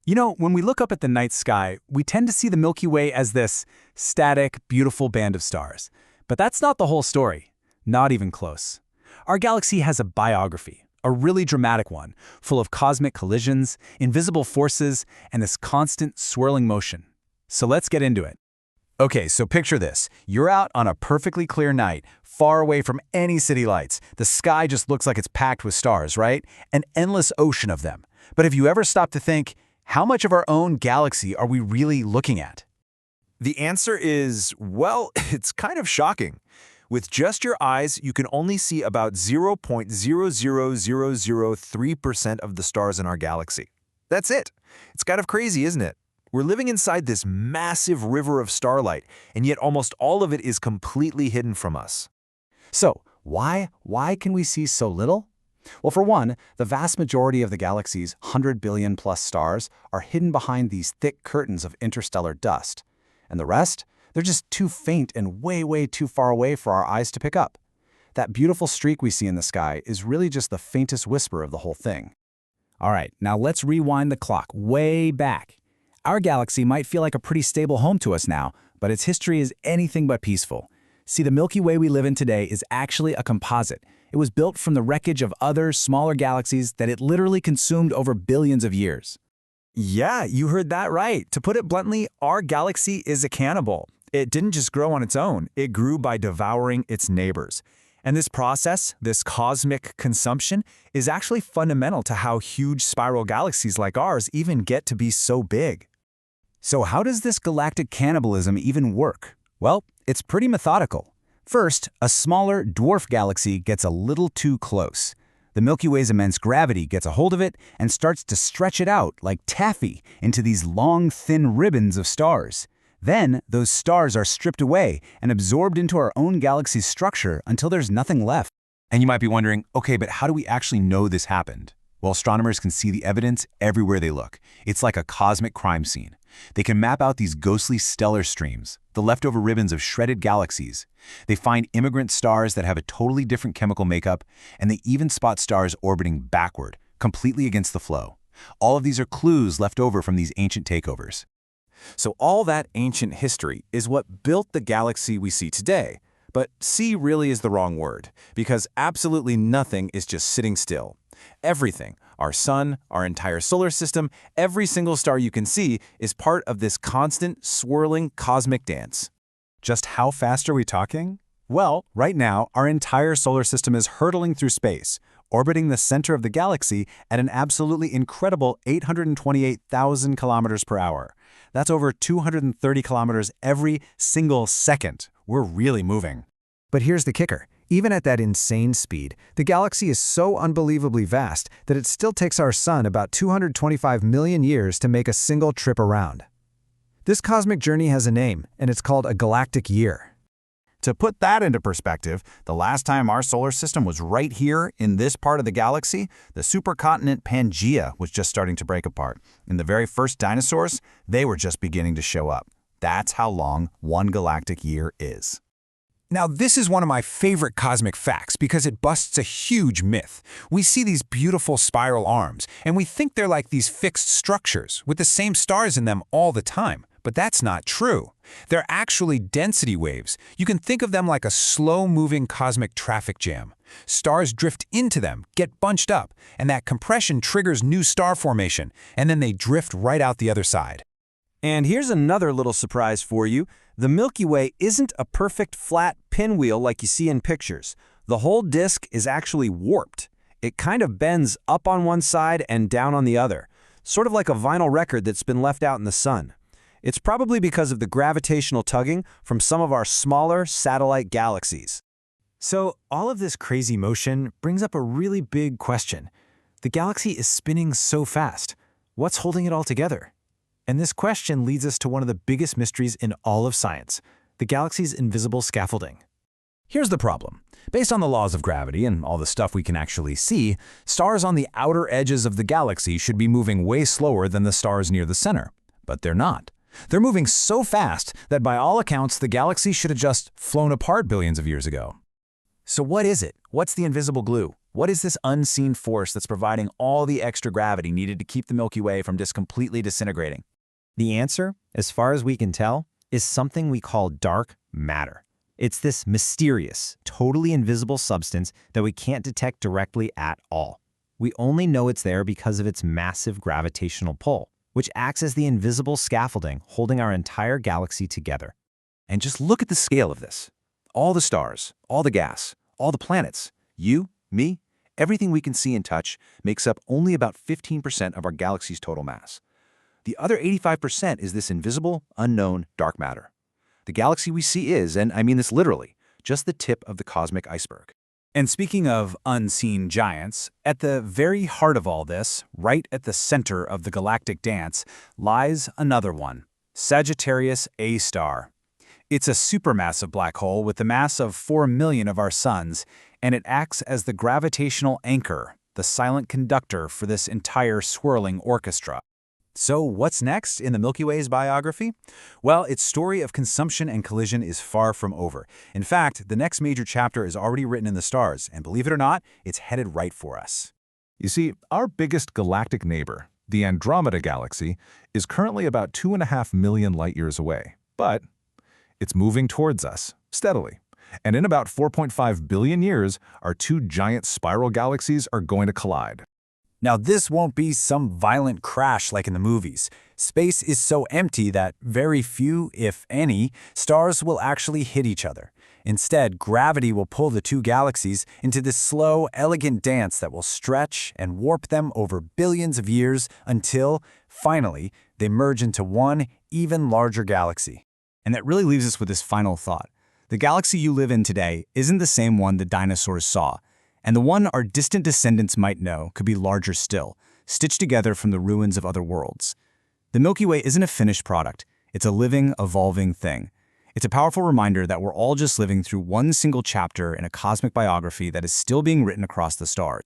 You know, when we look up at the night sky, we tend to see the Milky Way as this static, beautiful band of stars. But that's not the whole story. Not even close. Our galaxy has a biography, a really dramatic one, full of cosmic collisions, invisible forces, and this constant swirling motion. So let's get into it. Okay, so picture this. You're out on a perfectly clear night, far away from any city lights. The sky just looks like it's packed with stars, right? An endless ocean of them. But have you ever stopped to think, how much of our own galaxy are we really looking at? The answer is, well, it's kind of shocking. With just your eyes, you can only see about 0.00003% of the stars in our galaxy. That's it. It's kind of crazy, isn't it? We're living inside this massive river of starlight, and yet almost all of it is completely hidden from us. So, why can we see so little? Well, for one, the vast majority of the galaxy's 100 billion plus stars are hidden behind these thick curtains of interstellar dust. And the rest? They're just too faint and way too far away for our eyes to pick up. That beautiful streak we see in the sky is really just the faintest whisper of the whole thing. All right, now let's rewind the clock way back. Our galaxy might feel like a pretty stable home to us now, but its history is anything but peaceful. See, the Milky Way we live in today is actually a composite. It was built from the wreckage of other, smaller galaxies that it literally consumed over billions of years. Yeah, you heard that right. To put it bluntly, our galaxy is a cannibal. It didn't just grow on its own, it grew by devouring its neighbors. And this process, this cosmic consumption, is actually fundamental to how huge spiral galaxies like ours even get to be so big. So how does this galactic cannibalism even work? Well, it's pretty methodical. First, a smaller dwarf galaxy gets a little too close. The Milky Way's immense gravity gets a hold of it and starts to stretch it out like taffy into these long, thin ribbons of stars. Then, those stars are stripped away and absorbed into our own galaxy's structure until there's nothing left. And you might be wondering, okay, but how do we actually know this happened? Well, astronomers can see the evidence everywhere they look. It's like a cosmic crime scene. They can map out these ghostly stellar streams, the leftover ribbons of shredded galaxies. They find immigrant stars that have a totally different chemical makeup, and they even spot stars orbiting backward, completely against the flow. All of these are clues left over from these ancient takeovers. So all that ancient history is what built the galaxy we see today. But see really is the wrong word, because absolutely nothing is just sitting still. Everything, our sun, our entire solar system, every single star you can see is part of this constant, swirling cosmic dance. Just how fast are we talking? Well, right now, our entire solar system is hurtling through space, orbiting the center of the galaxy at an absolutely incredible 828,000 kilometers per hour. That's over 230 kilometers every single second. We're really moving. But here's the kicker. Even at that insane speed, the galaxy is so unbelievably vast that it still takes our sun about 225 million years to make a single trip around. This cosmic journey has a name, and it's called a galactic year. To put that into perspective, the last time our solar system was right here in this part of the galaxy, the supercontinent Pangaea was just starting to break apart. And the very first dinosaurs, they were just beginning to show up. That's how long one galactic year is. Now, this is one of my favorite cosmic facts because it busts a huge myth. We see these beautiful spiral arms, and we think they're like these fixed structures with the same stars in them all the time. But that's not true. They're actually density waves. You can think of them like a slow-moving cosmic traffic jam. Stars drift into them, get bunched up, and that compression triggers new star formation, and then they drift right out the other side. And here's another little surprise for you. The Milky Way isn't a perfect flat pinwheel like you see in pictures. The whole disk is actually warped. It kind of bends up on one side and down on the other, sort of like a vinyl record that's been left out in the sun. It's probably because of the gravitational tugging from some of our smaller satellite galaxies. So all of this crazy motion brings up a really big question. The galaxy is spinning so fast. What's holding it all together? And this question leads us to one of the biggest mysteries in all of science, the galaxy's invisible scaffolding. Here's the problem. Based on the laws of gravity and all the stuff we can actually see, stars on the outer edges of the galaxy should be moving way slower than the stars near the center. But they're not. They're moving so fast that by all accounts, the galaxy should have just flown apart billions of years ago. So what is it? What's the invisible glue? What is this unseen force that's providing all the extra gravity needed to keep the Milky Way from just completely disintegrating? The answer, as far as we can tell, is something we call dark matter. It's this mysterious, totally invisible substance that we can't detect directly at all. We only know it's there because of its massive gravitational pull, which acts as the invisible scaffolding holding our entire galaxy together. And just look at the scale of this. All the stars, all the gas, all the planets, you, me, everything we can see and touch makes up only about 15% of our galaxy's total mass. The other 85% is this invisible, unknown dark matter. The galaxy we see is, and I mean this literally, just the tip of the cosmic iceberg. And speaking of unseen giants, at the very heart of all this, right at the center of the galactic dance, lies another one, Sagittarius A star. It's a supermassive black hole with the mass of 4 million of our suns, and it acts as the gravitational anchor, the silent conductor for this entire swirling orchestra. So what's next in the Milky Way's biography? Well, its story of consumption and collision is far from over. In fact, the next major chapter is already written in the stars, and believe it or not, it's headed right for us. You see, our biggest galactic neighbor, the Andromeda galaxy, is currently about 2.5 million light-years away. But it's moving towards us, steadily. And in about 4.5 billion years, our two giant spiral galaxies are going to collide. Now, this won't be some violent crash like in the movies. Space is so empty that very few, if any, stars will actually hit each other. Instead, gravity will pull the two galaxies into this slow, elegant dance that will stretch and warp them over billions of years until, finally, they merge into one even larger galaxy. And that really leaves us with this final thought. The galaxy you live in today isn't the same one the dinosaurs saw. And the one our distant descendants might know could be larger still, stitched together from the ruins of other worlds. The Milky Way isn't a finished product. It's a living, evolving thing. It's a powerful reminder that we're all just living through one single chapter in a cosmic biography that is still being written across the stars.